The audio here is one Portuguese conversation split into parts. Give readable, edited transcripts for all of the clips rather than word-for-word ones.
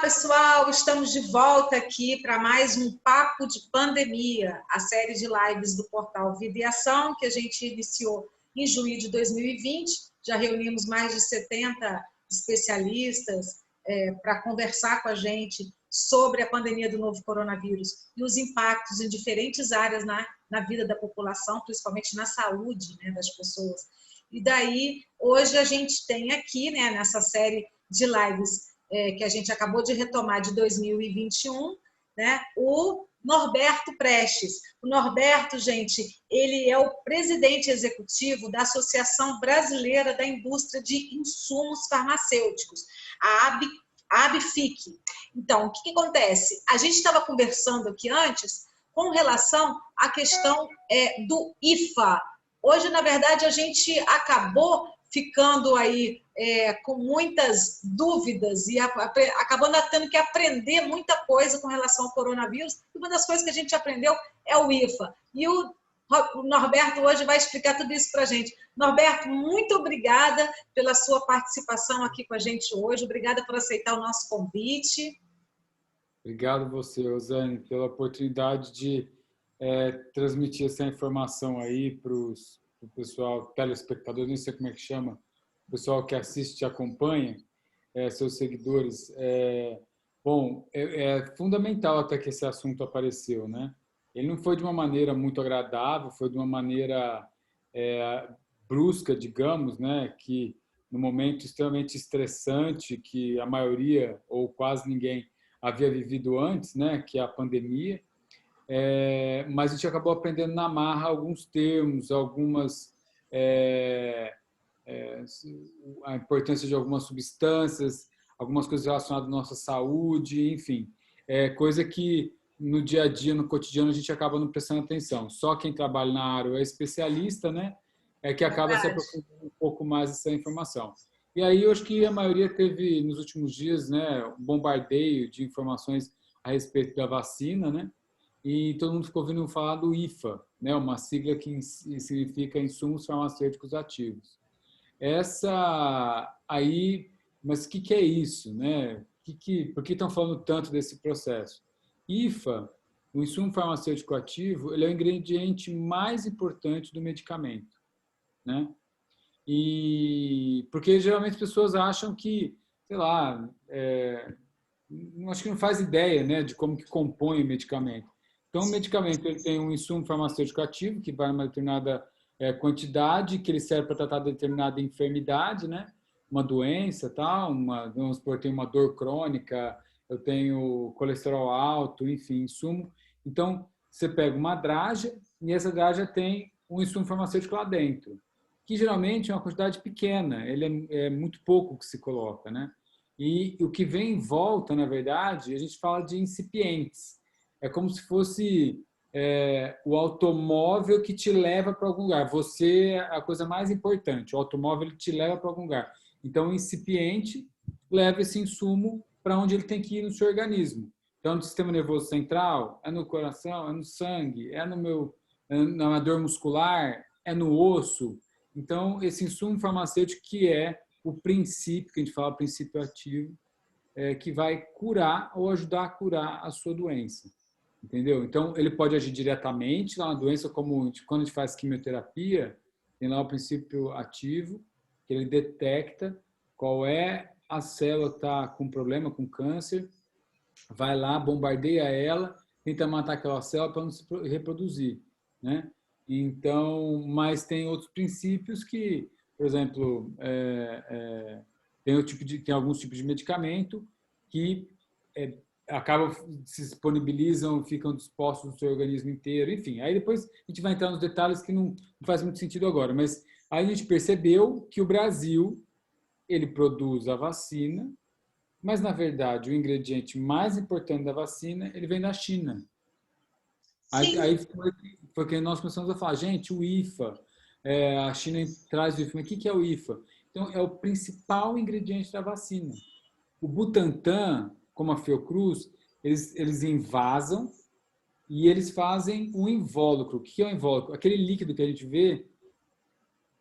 pessoal, estamos de volta aqui para mais um Papo de Pandemia, a série de lives do portal Vida e Ação, que a gente iniciou em junho de 2020. Já reunimos mais de 70 especialistas para conversar com a gente sobre a pandemia do novo coronavírus e os impactos em diferentes áreas na vida da população, principalmente na saúde, né, das pessoas. E daí, hoje a gente tem aqui, né, nessa série de lives que a gente acabou de retomar de 2021, né, o Norberto Prestes. O Norberto, gente, ele é o presidente executivo da Associação Brasileira da Indústria de Insumos Farmacêuticos, a ABFIC. Então, o que acontece? A gente estava conversando aqui antes com relação à questão do IFA. Hoje, na verdade, a gente acabou ficando aí com muitas dúvidas e acabando tendo que aprender muita coisa com relação ao coronavírus. E uma das coisas que a gente aprendeu é o IFA. E o Norberto hoje vai explicar tudo isso para a gente. Norberto, muito obrigada pela sua participação aqui com a gente hoje. Obrigada por aceitar o nosso convite. Obrigado a você, Rosane, pela oportunidade de transmitir essa informação aí para o pessoal, telespectador, nem sei como é que chama, o pessoal que assiste e acompanha, seus seguidores. Bom, é fundamental até que esse assunto apareceu, né? Ele não foi de uma maneira muito agradável, foi de uma maneira brusca, digamos, né? Que no momento extremamente estressante, que a maioria ou quase ninguém havia vivido antes, né? Que é a pandemia. Mas a gente acabou aprendendo na marra alguns termos, a importância de algumas substâncias, algumas coisas relacionadas à nossa saúde, enfim, coisa que no dia a dia, no cotidiano, a gente acaba não prestando atenção. Só quem trabalha na área é especialista, né? Que acaba se aprofundando um pouco mais essa informação. E aí, eu acho que a maioria teve, nos últimos dias, né, um bombardeio de informações a respeito da vacina, né? E todo mundo ficou ouvindo falar do IFA, né? Uma sigla que significa Insumos Farmacêuticos Ativos. Mas o que é isso, né? Por que estão falando tanto desse processo? IFA, o insumo farmacêutico ativo, ele é o ingrediente mais importante do medicamento, né? E porque geralmente as pessoas acham que, sei lá, acho que não faz ideia, né, de como que compõe o medicamento. Então, o medicamento ele tem um insumo farmacêutico ativo, que vai em uma determinada quantidade, que ele serve para tratar determinada enfermidade, né? Uma doença, tal, vamos supor, tem uma dor crônica, eu tenho colesterol alto, enfim, insumo. Então, você pega uma draga e essa draga tem um insumo farmacêutico lá dentro, que geralmente é uma quantidade pequena, ele é muito pouco que se coloca, né? E o que vem em volta, na verdade, a gente fala de incipientes. É como se fosse o automóvel que te leva para algum lugar. Você é a coisa mais importante. O automóvel ele te leva para algum lugar. Então, o incipiente leva esse insumo para onde ele tem que ir no seu organismo. Então, no sistema nervoso central, é no coração, é no sangue, na dor muscular, é no osso. Então, esse insumo farmacêutico que é o princípio, que a gente fala princípio ativo, que vai curar ou ajudar a curar a sua doença. Entendeu? Então, ele pode agir diretamente lá na doença, como quando a gente faz quimioterapia, tem lá o princípio ativo, que ele detecta qual é a célula que está com problema, com câncer, vai lá, bombardeia ela, tenta matar aquela célula para não se reproduzir, né? Então, mas tem outros princípios que, por exemplo, tem alguns tipos de medicamento que acabam, se disponibilizam, ficam dispostos no seu organismo inteiro, enfim. Aí depois a gente vai entrar nos detalhes que não faz muito sentido agora, mas aí a gente percebeu que o Brasil, ele produz a vacina, mas na verdade o ingrediente mais importante da vacina, ele vem da China. Aí foi que nós começamos a falar, gente, o IFA, a China traz o IFA, mas o que é o IFA? Então, é o principal ingrediente da vacina. O Butantan, como a Fiocruz, eles invasam e eles fazem um invólucro. O que é o invólucro? Aquele líquido que a gente vê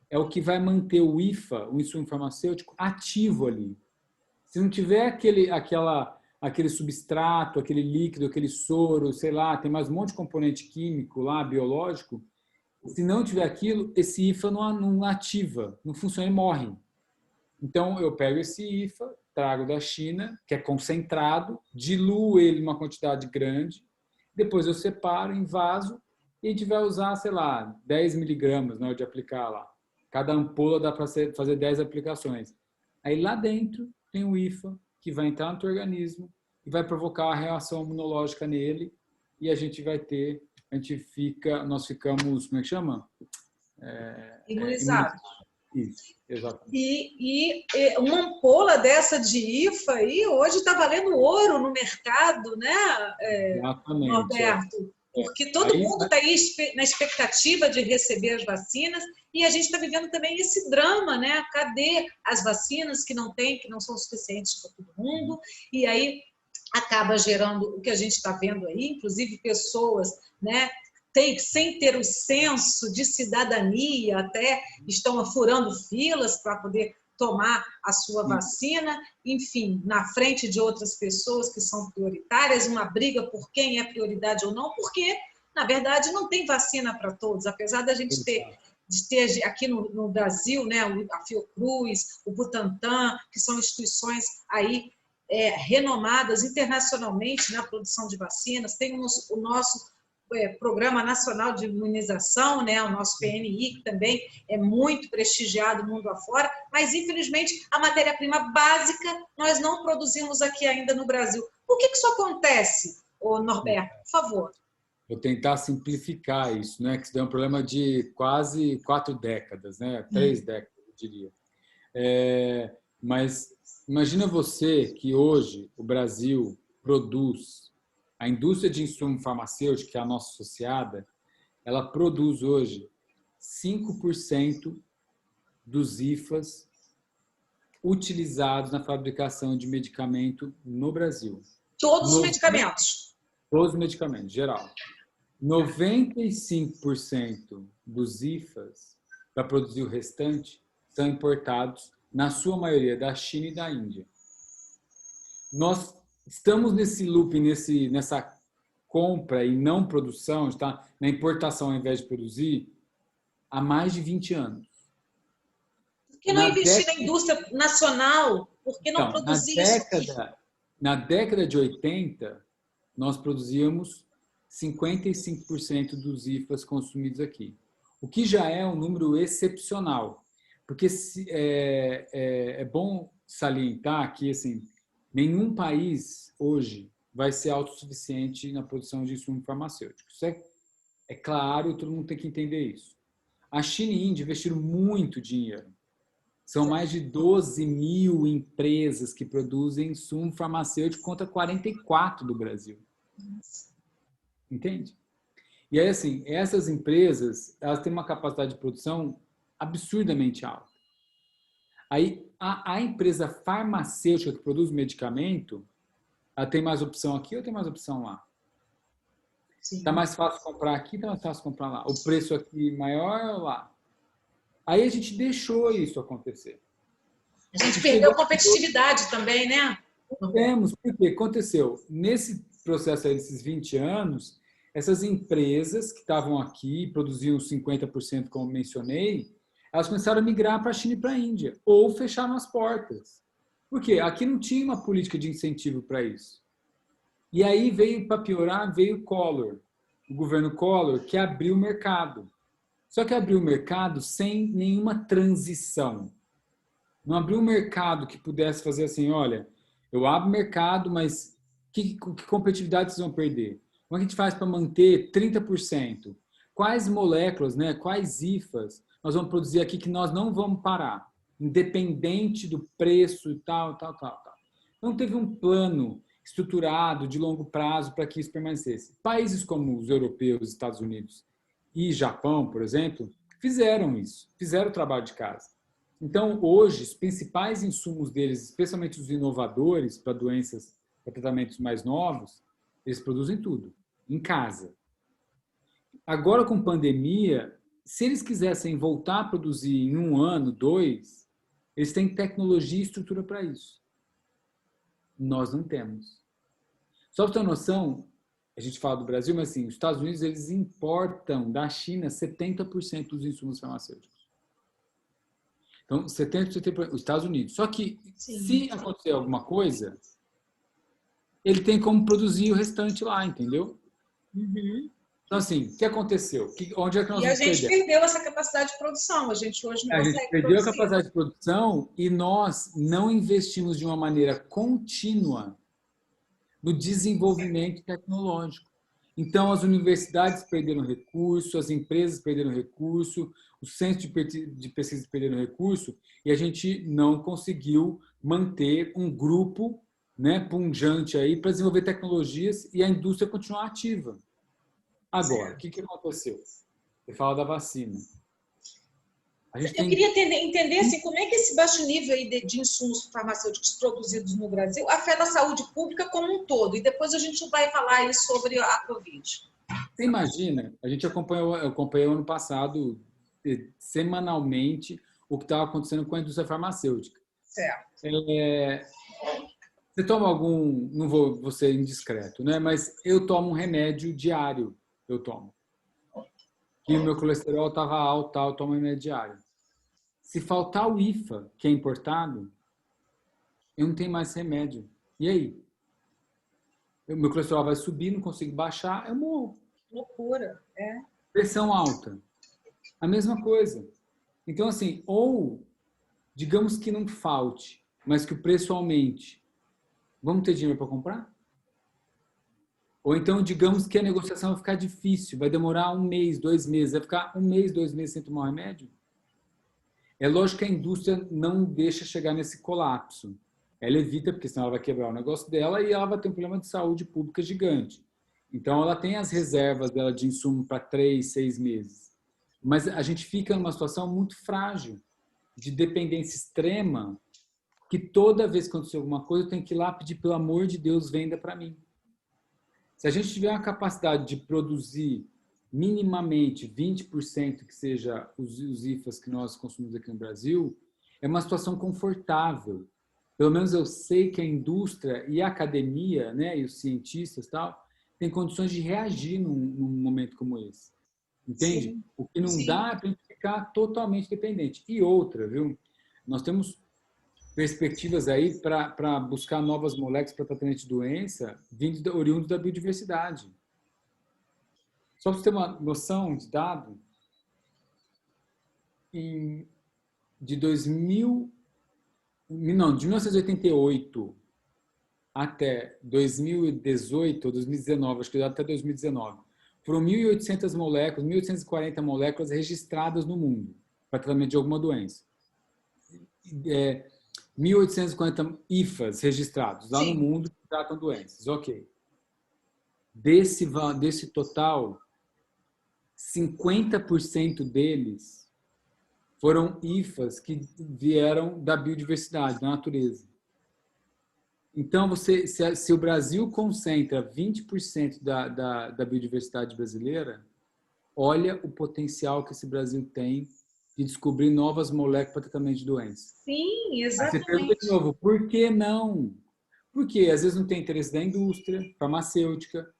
é o que vai manter o IFA, o insumo farmacêutico, ativo ali. Se não tiver aquele substrato, aquele líquido, aquele soro, sei lá, tem mais um monte de componente químico lá, biológico. Se não tiver aquilo, esse IFA não ativa, não funciona e morre. Então, eu pego esse IFA, trago da China, que é concentrado, diluo ele em uma quantidade grande, depois eu separo, envaso, e a gente vai usar, sei lá, 10 miligramas na hora de aplicar lá. Cada ampola dá para fazer 10 aplicações. Aí lá dentro tem o IFA, que vai entrar no teu organismo e vai provocar uma reação imunológica nele, e a gente vai ter, nós ficamos, como é que chama? Imunizados. Isso, exatamente. E uma ampola dessa de IFA aí, hoje está valendo ouro no mercado, né, Exatamente. Norberto? Porque todo mundo está aí na expectativa de receber as vacinas e a gente está vivendo também esse drama, né? Cadê as vacinas que não tem, que não são suficientes para todo mundo? E aí acaba gerando o que a gente está vendo aí, inclusive pessoas, né, sem ter o senso de cidadania, até estão furando filas para poder tomar a sua vacina, enfim, na frente de outras pessoas que são prioritárias, uma briga por quem é prioridade ou não, porque, na verdade, não tem vacina para todos, apesar da gente ter aqui no Brasil, né, a Fiocruz, o Butantan, que são instituições aí renomadas internacionalmente na produção de vacinas, tem o nosso Programa Nacional de Imunização, né, o nosso PNI, que também é muito prestigiado mundo afora, mas, infelizmente, a matéria-prima básica nós não produzimos aqui ainda no Brasil. Por que isso acontece, Norberto? Por favor. Vou tentar simplificar isso, né, que isso é um problema de quase 4 décadas, né, 3 décadas, eu diria. Mas imagina você que hoje o Brasil produz, a indústria de insumo farmacêutico, que é a nossa associada, ela produz hoje 5% dos IFAs utilizados na fabricação de medicamento no Brasil. Todos os medicamentos? Todos os medicamentos, geral. 95% dos IFAs, para produzir o restante, são importados, na sua maioria, da China e da Índia. Nós estamos nesse loop, nessa compra e não produção, está na importação ao invés de produzir, há mais de 20 anos. Por que não investir na indústria nacional? Por que não produzir isso? Na década de 80, nós produzíamos 55% dos IFAs consumidos aqui, o que já é um número excepcional, porque é bom salientar que assim, nenhum país hoje vai ser autossuficiente na produção de insumo farmacêutico. Isso é claro, todo mundo tem que entender isso. A China e a Índia investiram muito dinheiro. São mais de 12 mil empresas que produzem insumo farmacêutico contra 44 do Brasil. Entende? E aí, assim, essas empresas, elas têm uma capacidade de produção absurdamente alta. Aí, a empresa farmacêutica que produz medicamento, ela tem mais opção aqui ou tem mais opção lá? Está mais fácil comprar aqui, está mais fácil comprar lá. O preço aqui maior lá. Aí a gente deixou isso acontecer. A gente perdeu competitividade também, né? Temos, porque aconteceu. Nesse processo aí, desses 20 anos, essas empresas que estavam aqui, produziam 50%, como mencionei, elas começaram a migrar para a China e para a Índia, ou fecharam as portas. Por quê? Aqui não tinha uma política de incentivo para isso. E aí veio, para piorar, veio o Collor, o governo Collor, que abriu o mercado. Só que abriu o mercado sem nenhuma transição. Não abriu um mercado que pudesse fazer assim, olha, eu abro o mercado, mas que competitividade vocês vão perder? Como é que a gente faz para manter 30%? Quais moléculas, né, quais IFAs nós vamos produzir aqui que nós não vamos parar, independente do preço e tal. Não teve um plano estruturado de longo prazo para que isso permanecesse. Países como os europeus, Estados Unidos e Japão, por exemplo, fizeram isso, fizeram o trabalho de casa. Então, hoje, os principais insumos deles, especialmente os inovadores para doenças, para tratamentos mais novos, eles produzem tudo, em casa. Agora, com pandemia, se eles quisessem voltar a produzir em 1 ano, 2, eles têm tecnologia e estrutura para isso. Nós não temos. Só para ter uma noção, a gente fala do Brasil, mas assim, os Estados Unidos eles importam da China 70% dos insumos farmacêuticos. Então, 70% os Estados Unidos. Só que, se acontecer alguma coisa, ele tem como produzir o restante lá, entendeu? Uhum. Então, assim, o que aconteceu? Onde é que nós E a vamos gente perder? perdeu essa capacidade de produção. A gente hoje não A consegue gente perdeu produzir. a capacidade de produção e nós não investimos de uma maneira contínua no desenvolvimento tecnológico. Então, as universidades perderam recurso, as empresas perderam recurso, os centros de pesquisa perderam recurso e a gente não conseguiu manter um grupo, né, pungente aí para desenvolver tecnologias e a indústria continuar ativa. Agora, o que aconteceu? Você fala da vacina. Eu queria entender assim, como é que esse baixo nível aí de insumos farmacêuticos produzidos no Brasil afeta a saúde pública como um todo. E depois a gente vai falar aí sobre a Covid. Você imagina, a gente acompanhou ano passado, semanalmente, o que estava acontecendo com a indústria farmacêutica. Certo. Você toma algum, não vou ser indiscreto, né? Mas eu tomo um remédio diário, eu tomo. E o meu colesterol estava alto, eu tomo um remédio diário. Se faltar o IFA, que é importado, eu não tenho mais remédio. E aí? O meu colesterol vai subir, não consigo baixar, eu morro. Loucura, é. Pressão alta. A mesma coisa. Então, assim, ou digamos que não falte, mas que o preço aumente. Vamos ter dinheiro para comprar? Ou então, digamos que a negociação vai ficar difícil, vai demorar 1 mês, 2 meses, vai ficar 1 mês, 2 meses sem tomar o remédio? É lógico que a indústria não deixa chegar nesse colapso. Ela evita, porque senão ela vai quebrar o negócio dela e ela vai ter um problema de saúde pública gigante. Então, ela tem as reservas dela de insumo para 3, 6 meses. Mas a gente fica numa situação muito frágil, de dependência extrema, que toda vez que acontecer alguma coisa, eu tenho que ir lá pedir, pelo amor de Deus, venda para mim. Se a gente tiver uma capacidade de produzir minimamente 20% que seja os IFAs que nós consumimos aqui no Brasil, é uma situação confortável. Pelo menos eu sei que a indústria e a academia, né, e os cientistas tal, têm condições de reagir num momento como esse. Entende? Sim. O que não dá é para a gente ficar totalmente dependente. E outra, viu? Nós temos perspectivas aí para buscar novas moléculas para tratamento de doença oriundos da biodiversidade. Só para você ter uma noção de dado, de 1988 até 2018 ou 2019, acho que até 2019, foram 1.800 moléculas, 1.840 moléculas registradas no mundo para tratamento de alguma doença. 1.840 IFAs registrados lá no mundo que tratam doenças. Ok. Desse total, 50% deles foram IFAs que vieram da biodiversidade, da natureza. Então, se o Brasil concentra 20% da biodiversidade brasileira, olha o potencial que esse Brasil tem de descobrir novas moléculas para tratamento de doenças. Sim, exatamente. Aí você pergunta de novo, por que não? Porque às vezes não tem interesse da indústria farmacêutica,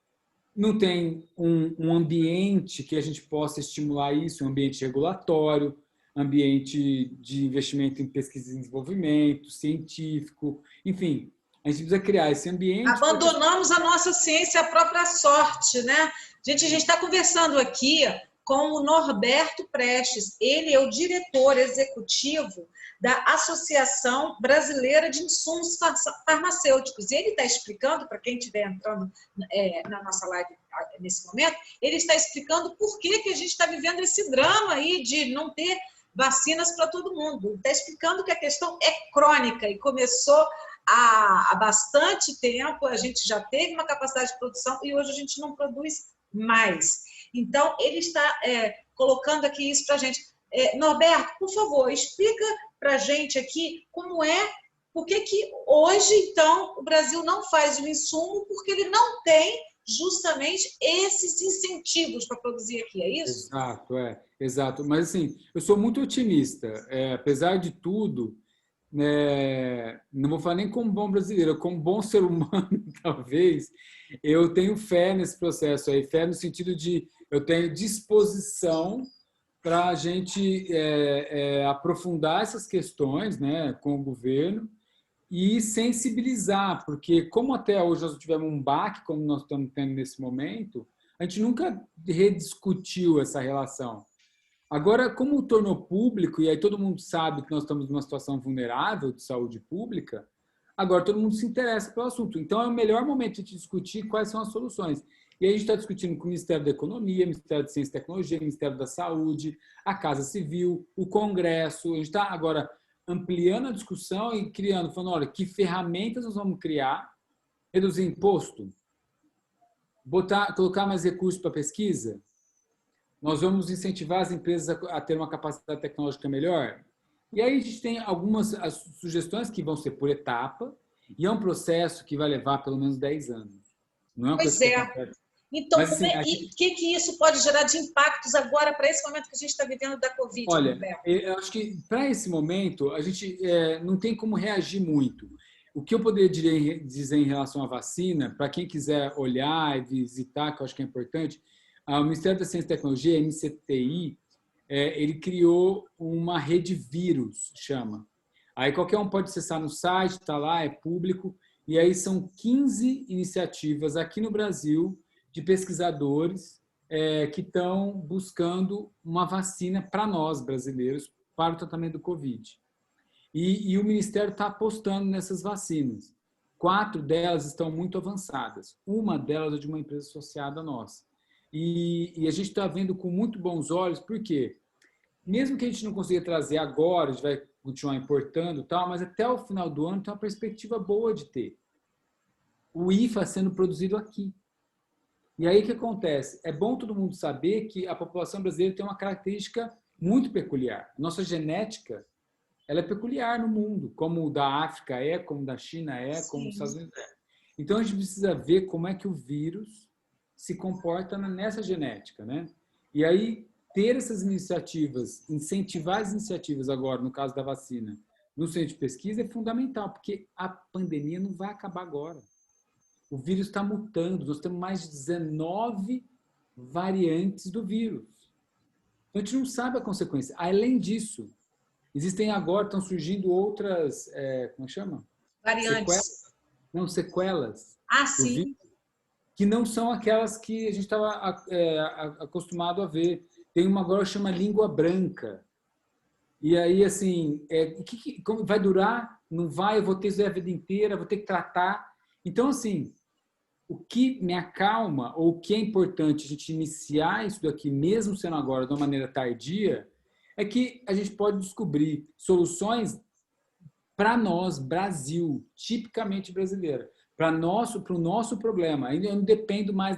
não tem um ambiente que a gente possa estimular isso, um ambiente regulatório, ambiente de investimento em pesquisa e desenvolvimento, científico, enfim, a gente precisa criar esse ambiente. Abandonamos a nossa ciência à própria sorte, né? A gente está conversando aqui com o Norberto Prestes. Ele é o diretor executivo da Associação Brasileira de Insumos Farmacêuticos. E ele está explicando, para quem estiver entrando na nossa live nesse momento, ele está explicando por que a gente está vivendo esse drama aí de não ter vacinas para todo mundo. Ele está explicando que a questão é crônica e começou há bastante tempo, a gente já teve uma capacidade de produção e hoje a gente não produz mais. Então, ele está colocando aqui isso para a gente. Norberto, por favor, explica para a gente aqui por que hoje, então, o Brasil não faz o insumo, porque ele não tem justamente esses incentivos para produzir aqui, é isso? Exato, exato. Mas, assim, eu sou muito otimista. Apesar de tudo, não vou falar nem como bom brasileiro, como bom ser humano, talvez, eu tenho fé nesse processo aí, fé no sentido de eu tenho disposição para a gente aprofundar essas questões, né, com o governo e sensibilizar, porque como até hoje nós tivemos um baque, como nós estamos tendo nesse momento, a gente nunca rediscutiu essa relação. Agora, como tornou público, e aí todo mundo sabe que nós estamos numa situação vulnerável de saúde pública, agora todo mundo se interessa pelo assunto. Então, é o melhor momento de discutir quais são as soluções. E aí a gente está discutindo com o Ministério da Economia, Ministério da Ciência e Tecnologia, Ministério da Saúde, a Casa Civil, o Congresso. A gente está agora ampliando a discussão e criando, falando, olha, que ferramentas nós vamos criar, reduzir imposto, colocar mais recursos para pesquisa, nós vamos incentivar as empresas a ter uma capacidade tecnológica melhor. E aí a gente tem algumas sugestões que vão ser por etapa, e é um processo que vai levar pelo menos 10 anos. Não é uma Pois coisa é. que acontece. Então, Mas, assim, o que isso pode gerar de impactos agora para esse momento que a gente está vivendo da Covid? Olha, eu acho que para esse momento a gente não tem como reagir muito. O que eu poderia dizer em relação à vacina, para quem quiser olhar e visitar, que eu acho que é importante, o Ministério da Ciência e Tecnologia, MCTI, ele criou uma rede vírus, chama. Aí qualquer um pode acessar no site, está lá, é público, e aí são 15 iniciativas aqui no Brasil de pesquisadores que estão buscando uma vacina para nós, brasileiros, para o tratamento do Covid. E o Ministério está apostando nessas vacinas. 4 delas estão muito avançadas. Uma delas é de uma empresa associada a nossa. E a gente está vendo com muito bons olhos, porque mesmo que a gente não consiga trazer agora, a gente vai continuar importando, tal, mas até o final do ano tem uma perspectiva boa de ter o IFA sendo produzido aqui. E aí o que acontece? É bom todo mundo saber que a população brasileira tem uma característica muito peculiar. Nossa genética, ela é peculiar no mundo, como o da África é, como o da China é, como os Estados Unidos é. Então a gente precisa ver como é que o vírus se comporta nessa genética, né? E aí ter essas iniciativas, incentivar as iniciativas agora, no caso da vacina, no centro de pesquisa é fundamental, porque a pandemia não vai acabar agora. O vírus está mutando, nós temos mais de 19 variantes do vírus. Então, a gente não sabe a consequência. Além disso, existem agora, estão surgindo outras, como chama? Variantes. Sequelas. Sim. Vírus, que não são aquelas que a gente estava acostumado a ver. Tem uma agora que chama língua branca. E aí, assim, como vai durar? Não vai, eu vou ter isso a vida inteira, vou ter que tratar. Então, assim, o que me acalma, ou o que é importante a gente iniciar isso daqui, mesmo sendo agora de uma maneira tardia, é que a gente pode descobrir soluções para nós, Brasil, tipicamente brasileira, para o nosso problema. Eu não dependo mais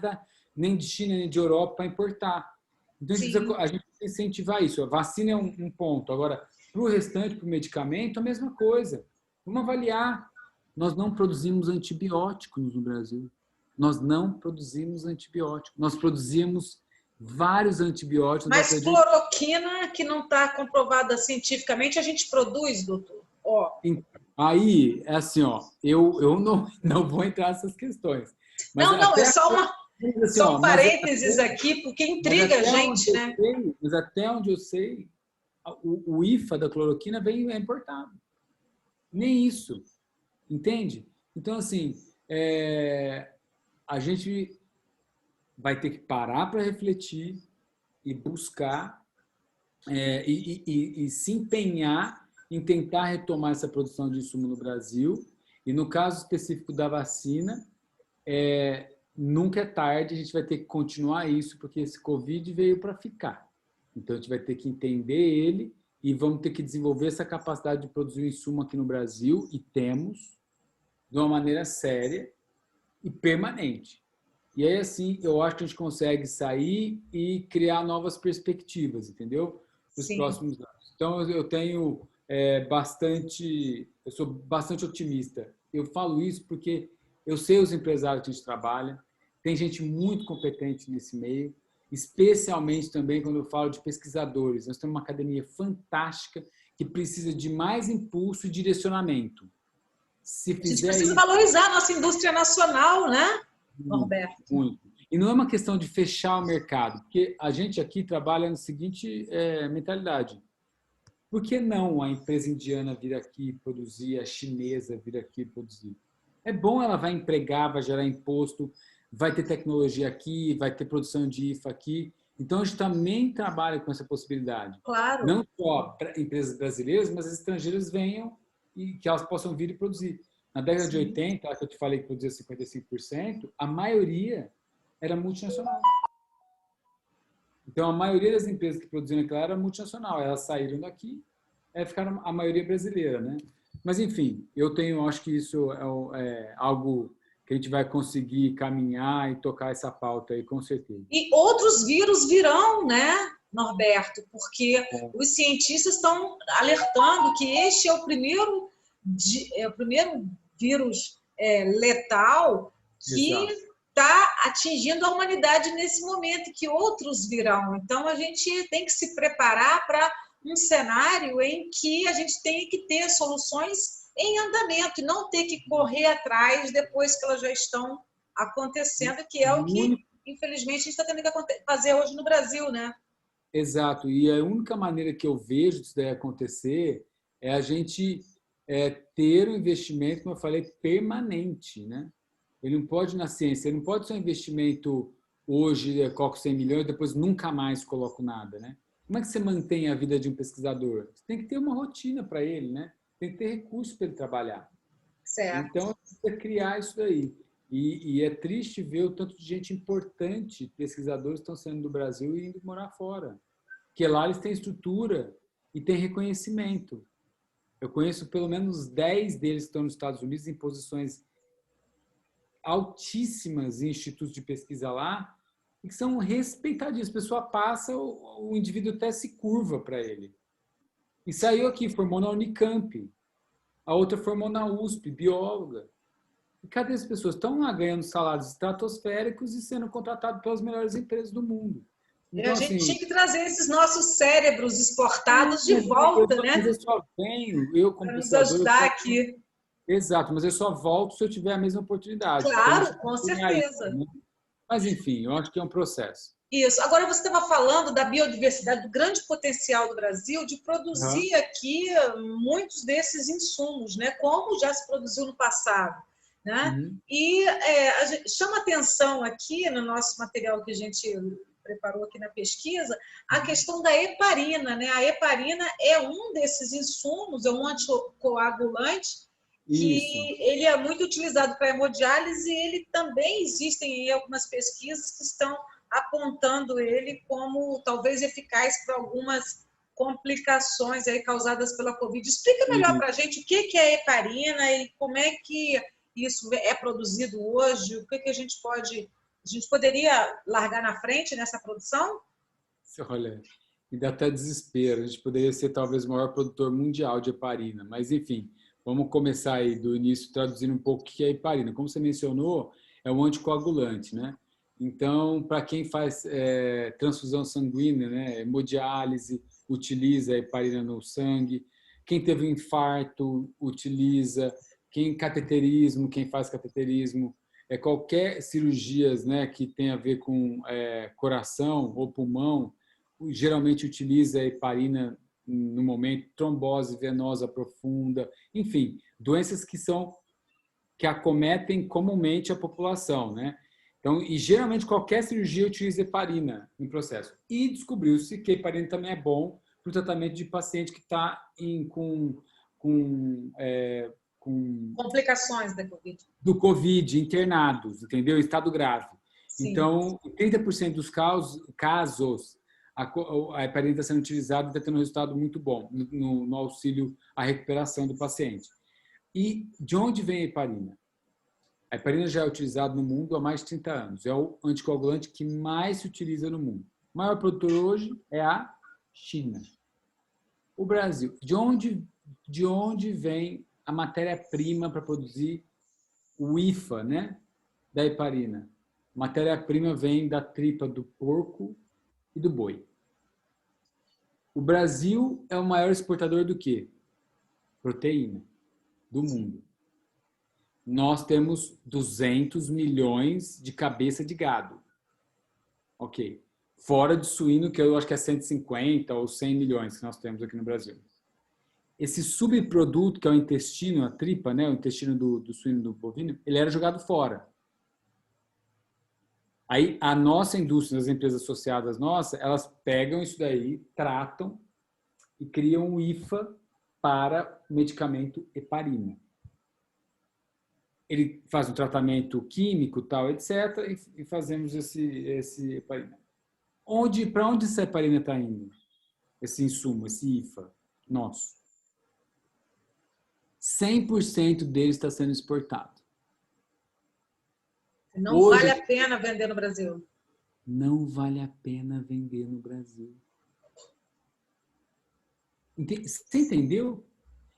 nem de China, nem de Europa para importar. Então, a gente precisa incentivar isso. A vacina é um ponto. Agora, para o restante, para o medicamento, a mesma coisa. Vamos avaliar. Nós não produzimos antibióticos no Brasil. Nós não produzimos antibióticos. Nós produzimos vários antibióticos. Mas cloroquina, que não está comprovada cientificamente, a gente produz, doutor? Aí, é assim, eu não vou entrar nessas questões. Mas é só são parênteses aqui, porque intriga a gente, né? Mas até onde eu sei, o IFA da cloroquina é importado. Nem isso. Entende? Então, assim, a gente vai ter que parar para refletir e buscar e se empenhar em tentar retomar essa produção de insumo no Brasil. E no caso específico da vacina, nunca é tarde, a gente vai ter que continuar isso, porque esse Covid veio para ficar. Então, a gente vai ter que entender ele e vamos ter que desenvolver essa capacidade de produzir o insumo aqui no Brasil, e temos, de uma maneira séria e permanente. E aí, assim, eu acho que a gente consegue sair e criar novas perspectivas, entendeu? Para os próximos anos. Então, eu sou bastante otimista. Eu falo isso porque eu sei os empresários que a gente trabalha, tem gente muito competente nesse meio, especialmente também quando eu falo de pesquisadores. Nós temos uma academia fantástica que precisa de mais impulso e direcionamento. Se A gente fizer precisa isso, valorizar a nossa indústria nacional, né, Norberto? muito. E não é uma questão de fechar o mercado, porque a gente aqui trabalha na seguinte mentalidade. Por que não a empresa indiana vir aqui produzir, a chinesa vir aqui produzir? É bom, ela vai empregar, vai gerar imposto, vai ter tecnologia aqui, vai ter produção de IFA aqui. Então, a gente também trabalha com essa possibilidade. Claro. Não só empresas brasileiras, mas as estrangeiras venham e que elas possam vir e produzir. Na década de Sim. 80, que eu te falei que produzia 55%, a maioria era multinacional. Então, a maioria das empresas que produziam naquela era multinacional. Elas saíram daqui, ficaram a maioria brasileira, né? Mas, enfim, acho que isso é algo que a gente vai conseguir caminhar e tocar essa pauta aí, com certeza. E outros vírus virão, né, Norberto? Porque os cientistas estão alertando que este é o primeiro vírus letal que está atingindo a humanidade nesse momento, que outros virão. Então, a gente tem que se preparar para um cenário em que a gente tem que ter soluções em andamento e não ter que correr atrás depois que elas já estão acontecendo, que é o que, infelizmente, a gente está tendo que fazer hoje no Brasil, né? Exato. E a única maneira que eu vejo disso daí acontecer é a gente ter um investimento, como eu falei, permanente, né? Ele não pode na ciência, ele não pode ser um investimento hoje, coloco 100 milhões, depois nunca mais coloco nada, né? Como é que você mantém a vida de um pesquisador? Você tem que ter uma rotina para ele, né? Tem que ter recursos para ele trabalhar. Certo. Então, precisa criar isso daí. E é triste ver o tanto de gente importante, pesquisadores estão saindo do Brasil e indo morar fora. Porque lá eles têm estrutura e têm reconhecimento. Eu conheço pelo menos 10 deles que estão nos Estados Unidos em posições altíssimas em institutos de pesquisa lá e que são respeitadíssimos. A pessoa passa, o indivíduo até se curva para ele. E saiu aqui, formou na Unicamp. A outra formou na USP, bióloga. E cadê as pessoas? Estão lá ganhando salários estratosféricos e sendo contratados pelas melhores empresas do mundo. Então, a gente tinha que trazer esses nossos cérebros exportados de volta, né? Mas eu só venho, eu como para nos pesquisador... ajudar aqui. Exato, mas eu só volto se eu tiver a mesma oportunidade. Claro, Então, com certeza. Aí, né? Mas, enfim, eu acho que é um processo. Isso. Agora, você estava falando da biodiversidade, do grande potencial do Brasil de produzir aqui muitos desses insumos, né? Como já se produziu no passado. Né? E a gente chama atenção aqui no nosso material que a gente preparou aqui na pesquisa, a questão da heparina. Né? A heparina é um desses insumos, é um anticoagulante, que ele é muito utilizado para hemodiálise e ele também existem em algumas pesquisas que estão apontando ele como talvez eficaz para algumas complicações aí causadas pela Covid. Explica melhor para a gente o que é a heparina e como é que isso é produzido hoje, o que a gente poderia largar na frente nessa produção? Olha, me dá até desespero. A gente poderia ser talvez o maior produtor mundial de heparina, mas enfim, vamos começar aí do início traduzindo um pouco o que é heparina. Como você mencionou, é um anticoagulante, né? Então, para quem faz transfusão sanguínea, né, hemodiálise, utiliza a heparina no sangue. Quem teve um infarto, utiliza. Quem faz cateterismo, qualquer cirurgias, né, que tem a ver com coração ou pulmão, geralmente utiliza a heparina no momento, trombose venosa profunda, enfim, doenças que acometem comumente a população, né? Então, e geralmente qualquer cirurgia utiliza heparina no processo. E descobriu-se que a heparina também é bom para o tratamento de paciente que está com complicações do Covid, internados, entendeu? Estado grave. Sim. Então, 30% dos casos, a heparina está sendo utilizada e está tendo um resultado muito bom no auxílio à recuperação do paciente. E de onde vem a heparina? A heparina já é utilizada no mundo há mais de 30 anos. É o anticoagulante que mais se utiliza no mundo. O maior produtor hoje é a China. O Brasil. De onde vem a matéria-prima para produzir o IFA, né, da heparina? A matéria-prima vem da tripa do porco e do boi. O Brasil é o maior exportador do quê? Proteína do mundo. Nós temos 200 milhões de cabeça de gado. Ok. Fora de suíno, que eu acho que é 150 ou 100 milhões que nós temos aqui no Brasil. Esse subproduto, que é o intestino, a tripa, né, o intestino do suíno, do bovino, ele era jogado fora. Aí a nossa indústria, as empresas associadas nossas, elas pegam isso daí, tratam e criam um IFA para o medicamento heparina. Ele faz um tratamento químico, tal, etc., e fazemos esse heparina. Para onde essa heparina está indo? Esse insumo, esse IFA nosso. 100% dele está sendo exportado. Não vale a pena vender no Brasil. Não vale a pena vender no Brasil. Você entendeu?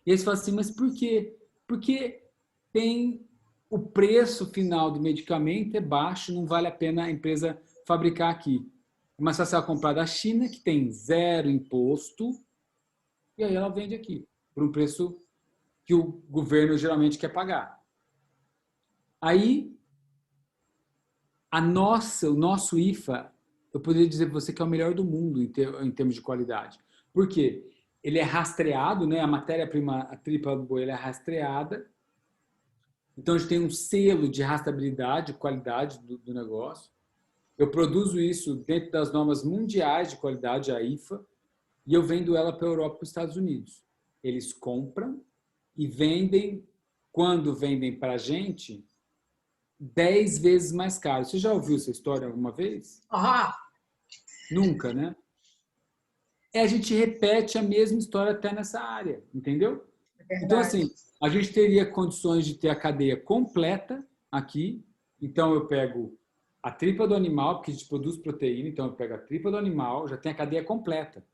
E aí você fala assim, mas por quê? Porque tem o preço final do medicamento é baixo, não vale a pena a empresa fabricar aqui. É mais fácil ela comprar da China, que tem 0 imposto, e aí ela vende aqui, por um preço que o governo geralmente quer pagar. Aí, o nosso IFA, eu poderia dizer para você que é o melhor do mundo em termos de qualidade. Por quê? Ele é rastreado, né? A matéria-prima, a tripa do boi, ela é rastreada. Então, a gente tem um selo de rastreabilidade, de qualidade do negócio. Eu produzo isso dentro das normas mundiais de qualidade, a IFA, e eu vendo ela para a Europa e para os Estados Unidos. Eles compram e vendem, quando vendem para a gente, 10 vezes mais caro. Você já ouviu essa história alguma vez? Nunca, né? A gente repete a mesma história até nessa área, entendeu? Então, assim, a gente teria condições de ter a cadeia completa aqui. Então, eu pego a tripa do animal, porque a gente produz proteína, então eu pego a tripa do animal, já tem a cadeia completa.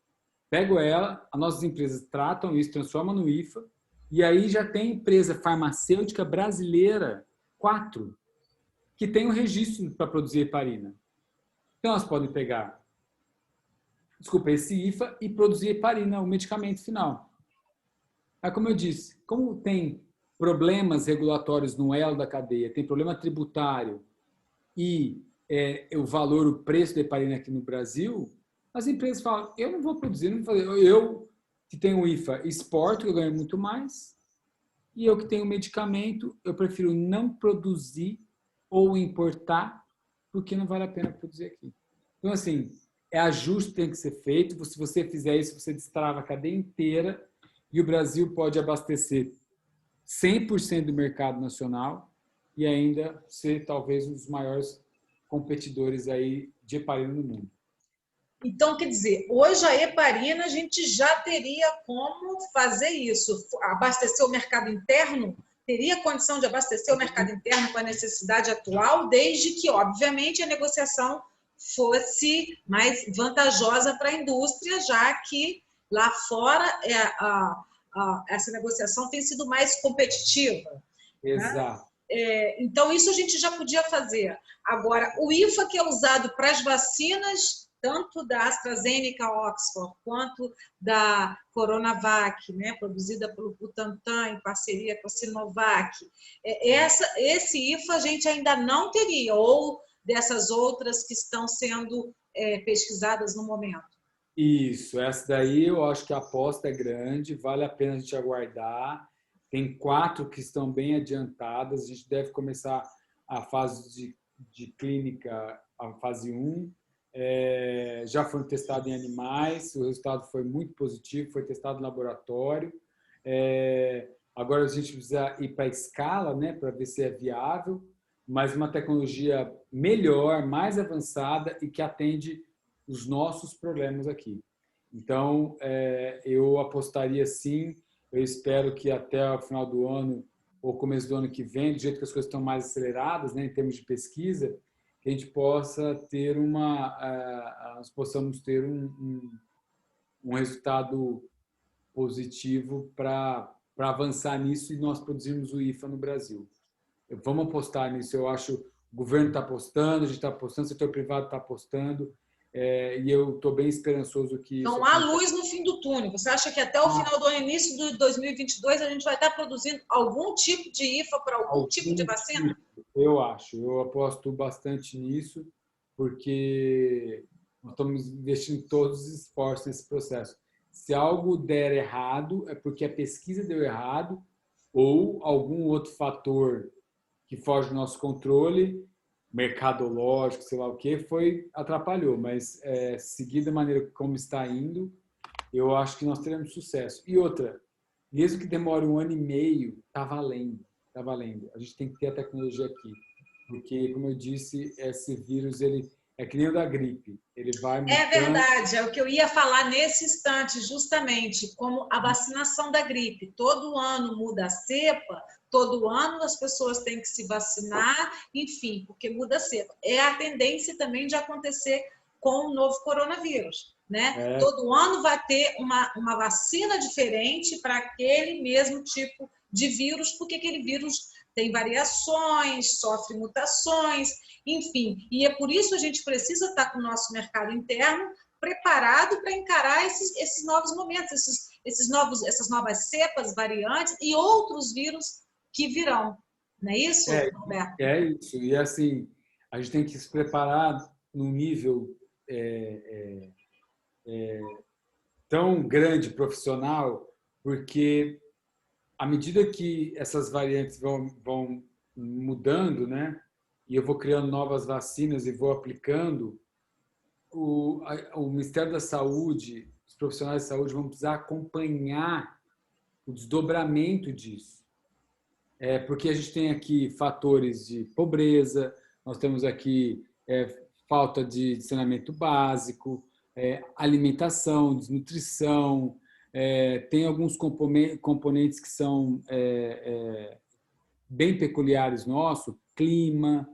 Pego ela, as nossas empresas tratam isso, transformam no IFA, e aí já tem empresa farmacêutica brasileira, 4, que tem um registro para produzir heparina. Então, elas podem pegar, esse IFA e produzir heparina, o medicamento final. Aí, como eu disse, como tem problemas regulatórios no elo da cadeia, tem problema tributário e o valor, o preço da heparina aqui no Brasil, as empresas falam, eu não vou produzir, não vou fazer. Eu que tenho o IFA, exporto, eu ganho muito mais, e eu que tenho medicamento, eu prefiro não produzir ou importar, porque não vale a pena produzir aqui. Então, assim, ajuste que tem que ser feito. Se você fizer isso, você destrava a cadeia inteira e o Brasil pode abastecer 100% do mercado nacional e ainda ser talvez um dos maiores competidores aí de heparina no mundo. Então, quer dizer, hoje a heparina a gente já teria como fazer isso, abastecer o mercado interno, teria condição de abastecer o mercado interno com a necessidade atual, desde que, obviamente, a negociação fosse mais vantajosa para a indústria, já que lá fora essa negociação tem sido mais competitiva. Exato. Né? Então, isso a gente já podia fazer. Agora, o IFA que é usado para as vacinas, tanto da AstraZeneca Oxford, quanto da Coronavac, né, produzida pelo Butantan em parceria com a Sinovac, esse IFA a gente ainda não teria, ou dessas outras que estão sendo pesquisadas no momento. Isso, essa daí eu acho que a aposta é grande, vale a pena a gente aguardar. Tem 4 que estão bem adiantadas, a gente deve começar a fase de clínica, a fase 1. Já foi testado em animais, o resultado foi muito positivo, foi testado no laboratório. Agora a gente precisa ir para a escala, né, para ver se é viável, mas uma tecnologia melhor, mais avançada e que atende os nossos problemas aqui. Então, eu apostaria sim, eu espero que até o final do ano ou começo do ano que vem, do jeito que as coisas estão mais aceleradas, né, em termos de pesquisa, que a gente possa ter nós possamos ter um resultado positivo para avançar nisso e nós produzirmos o IFA no Brasil. Vamos apostar nisso, eu acho, o governo está apostando, a gente está apostando, o setor privado está apostando, e eu estou bem esperançoso que isso Então, há luz no fim do túnel. Você acha que até o final do ano, início de 2022, a gente vai estar produzindo algum tipo de IFA para algum tipo de vacina? Eu acho. Eu aposto bastante nisso, porque nós estamos investindo todos os esforços nesse processo. Se algo der errado, é porque a pesquisa deu errado ou algum outro fator que foge do nosso controle, mercadológico, sei lá o que, atrapalhou. Mas, seguir da maneira como está indo, eu acho que nós teremos sucesso. E outra, mesmo que demore 1 ano e meio, está valendo. Está valendo. A gente tem que ter a tecnologia aqui. Porque, como eu disse, esse vírus ele é que nem o da gripe. Ele vai mutando. É verdade, é o que eu ia falar nesse instante, justamente, como a vacinação da gripe. Todo ano muda a cepa, todo ano as pessoas têm que se vacinar, enfim, porque muda a cepa. É a tendência também de acontecer com o novo coronavírus, né? Todo ano vai ter uma vacina diferente para aquele mesmo tipo de vírus, porque aquele vírus tem variações, sofre mutações, enfim. E é por isso que a gente precisa estar com o nosso mercado interno preparado para encarar esses novos momentos, essas novas cepas, variantes e outros vírus que virão. Não é isso, Roberto? É isso. E assim, a gente tem que se preparar num nível tão grande, profissional, porque à medida que essas variantes vão mudando, né, e eu vou criando novas vacinas e vou aplicando, o Ministério da Saúde, os profissionais de saúde vão precisar acompanhar o desdobramento disso. Porque a gente tem aqui fatores de pobreza, nós temos aqui falta de saneamento básico, alimentação, desnutrição, tem alguns componentes que são bem peculiares nosso, clima,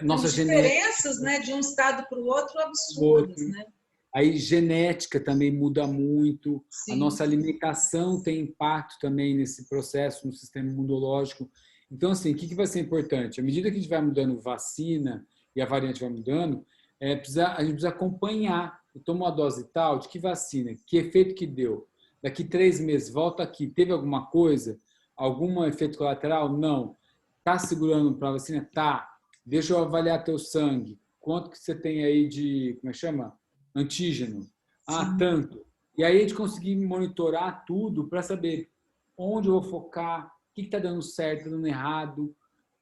nossa diferenças, né, de um estado para o outro absurdas, né? Aí genética também muda muito, sim. A nossa alimentação tem impacto também nesse processo no sistema imunológico. Então, assim, o que vai ser importante? À medida que a gente vai mudando vacina e a variante vai mudando, a gente precisa acompanhar. Eu tomo uma dose tal, de que vacina? Que efeito que deu? Daqui 3 meses, volta aqui. Teve alguma coisa? Algum efeito colateral? Não. Está segurando para a vacina? Tá. Deixa eu avaliar teu sangue. Quanto que você tem aí de, como é que chama? Antígeno. Ah, tanto. E aí a gente conseguir monitorar tudo para saber onde eu vou focar, o que está dando certo, está dando errado,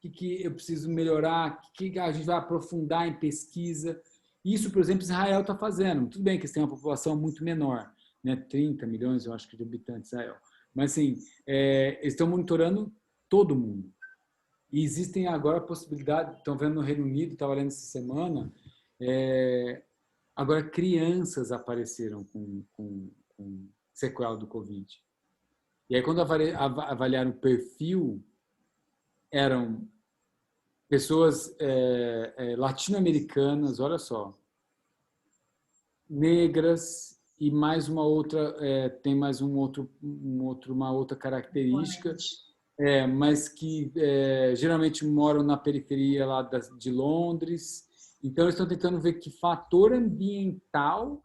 o que eu preciso melhorar, o que a gente vai aprofundar em pesquisa. Isso, por exemplo, Israel está fazendo. Tudo bem que eles têm uma população muito menor, né? 30 milhões, eu acho, de habitantes Israel. Mas, assim, eles estão monitorando todo mundo. E existem agora possibilidades, estão vendo no Reino Unido, estava lendo essa semana, agora crianças apareceram com sequela do Covid. E aí, quando avaliaram o perfil, eram pessoas latino-americanas, olha só, negras e mais uma outra, tem mais uma outra característica, mas que geralmente moram na periferia lá de Londres. Então, eles estão tentando ver que fator ambiental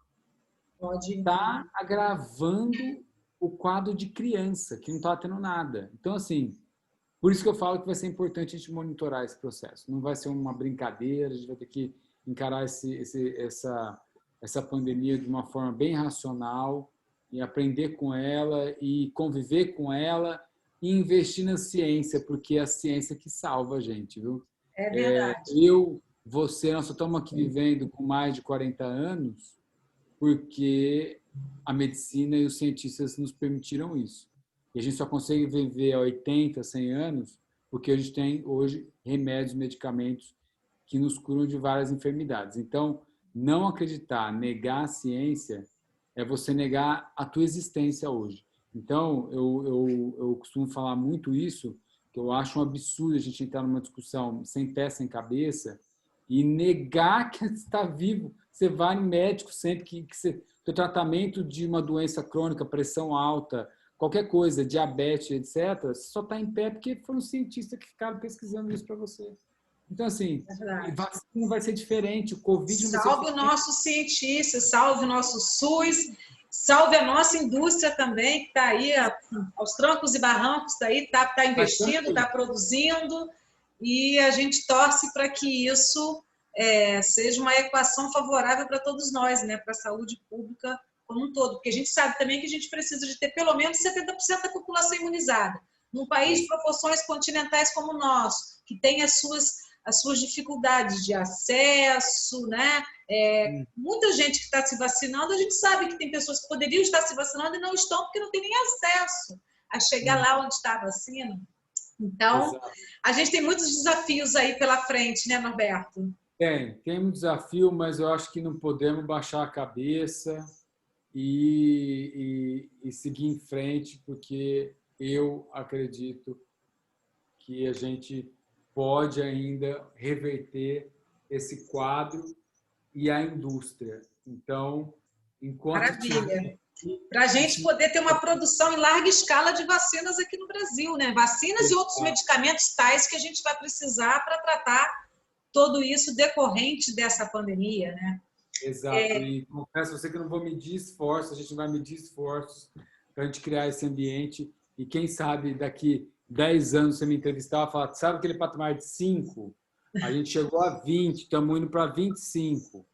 está agravando o quadro de criança, que não está tendo nada. Então, assim, por isso que eu falo que vai ser importante a gente monitorar esse processo. Não vai ser uma brincadeira, a gente vai ter que encarar essa pandemia de uma forma bem racional e aprender com ela e conviver com ela e investir na ciência, porque é a ciência que salva a gente, viu? É verdade. Você, nós só estamos aqui vivendo com mais de 40 anos porque a medicina e os cientistas nos permitiram isso. E a gente só consegue viver a 80, 100 anos porque a gente tem hoje remédios, medicamentos que nos curam de várias enfermidades. Então, não acreditar, negar a ciência é você negar a tua existência hoje. Então, eu costumo falar muito isso, que eu acho um absurdo a gente entrar numa discussão sem pé, sem cabeça e negar que você está vivo. Você vai no médico sempre que o tratamento de uma doença crônica, pressão alta, qualquer coisa, diabetes, etc., você só está em pé porque foram cientistas que ficaram pesquisando isso para você. Então, assim, verdade. vacina vai ser diferente, o Covid não vai ser Salve diferente. o nosso cientista, salve o nosso SUS, salve a nossa indústria também, que está aí aos trancos e barrancos, está investindo, está produzindo, e a gente torce para que isso seja uma equação favorável para todos nós, né, para a saúde pública como um todo, porque a gente sabe também que a gente precisa de ter pelo menos 70% da população imunizada. Num país de proporções continentais como o nosso, que tem as suas dificuldades de acesso, né? Muita gente que está se vacinando, a gente sabe que tem pessoas que poderiam estar se vacinando e não estão porque não tem nem acesso a chegar lá onde está a vacina. Então, a gente tem muitos desafios aí pela frente, né, Norberto? Tem um desafio, mas eu acho que não podemos baixar a cabeça e seguir em frente, porque eu acredito que a gente pode ainda reverter esse quadro e a indústria. Então, enquanto maravilha. Para a gente poder ter uma produção em larga escala de vacinas aqui no Brasil, né? Vacinas e outros medicamentos tais que a gente vai precisar para tratar tudo isso decorrente dessa pandemia, né? Exato. E confesso a você que eu não vou medir esforços, a gente vai medir esforços para a gente criar esse ambiente. E quem sabe daqui 10 anos você me entrevistar e falar, sabe aquele patamar de 5? A gente chegou a 20, estamos indo para 25.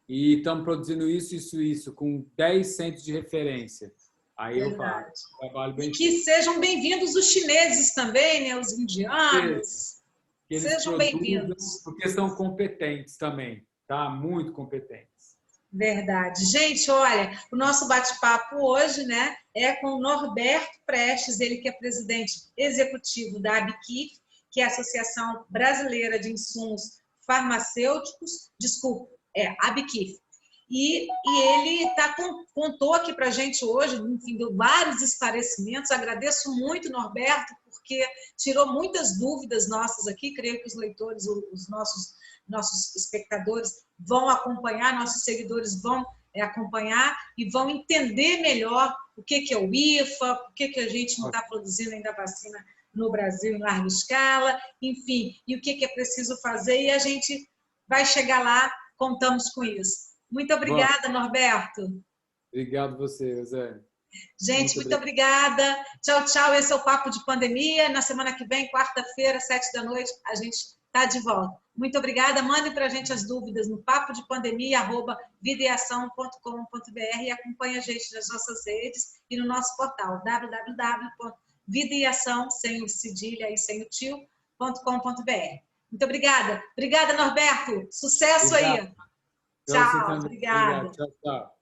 E estamos produzindo isso, com 10 centros de referência. Aí eu falo, trabalho bem. E que sejam bem-vindos os chineses também, né? Os indianos. Sejam bem-vindos. Porque são competentes também, tá? Muito competentes. Verdade. Gente, olha, o nosso bate-papo hoje, né, é com o Norberto Prestes, ele que é presidente executivo da ABQIF, que é a Associação Brasileira de Insumos Farmacêuticos, ABQIF. E ele contou aqui para a gente hoje, enfim, deu vários esclarecimentos. Agradeço muito, Norberto, porque tirou muitas dúvidas nossas aqui. Creio que os leitores, os nossos espectadores vão acompanhar, nossos seguidores vão acompanhar e vão entender melhor o que é o IFA, por que a gente não está produzindo ainda vacina no Brasil em larga escala, enfim, e o que é preciso fazer, e a gente vai chegar lá, contamos com isso. Muito obrigada, Norberto. Obrigado você, Zé. Gente, muito obrigada. Tchau, tchau. Esse é o Papo de Pandemia. Na semana que vem, quarta-feira, 7h, a gente está de volta. Muito obrigada. Mandem para a gente as dúvidas no papodepandemia@videação.com.br e acompanhe a gente nas nossas redes e no nosso portal www.videação, sem o cedilha e sem o tio.com.br. Muito obrigada. Obrigada, Norberto. Sucesso aí. Tchau, obrigada. Tchau, tchau.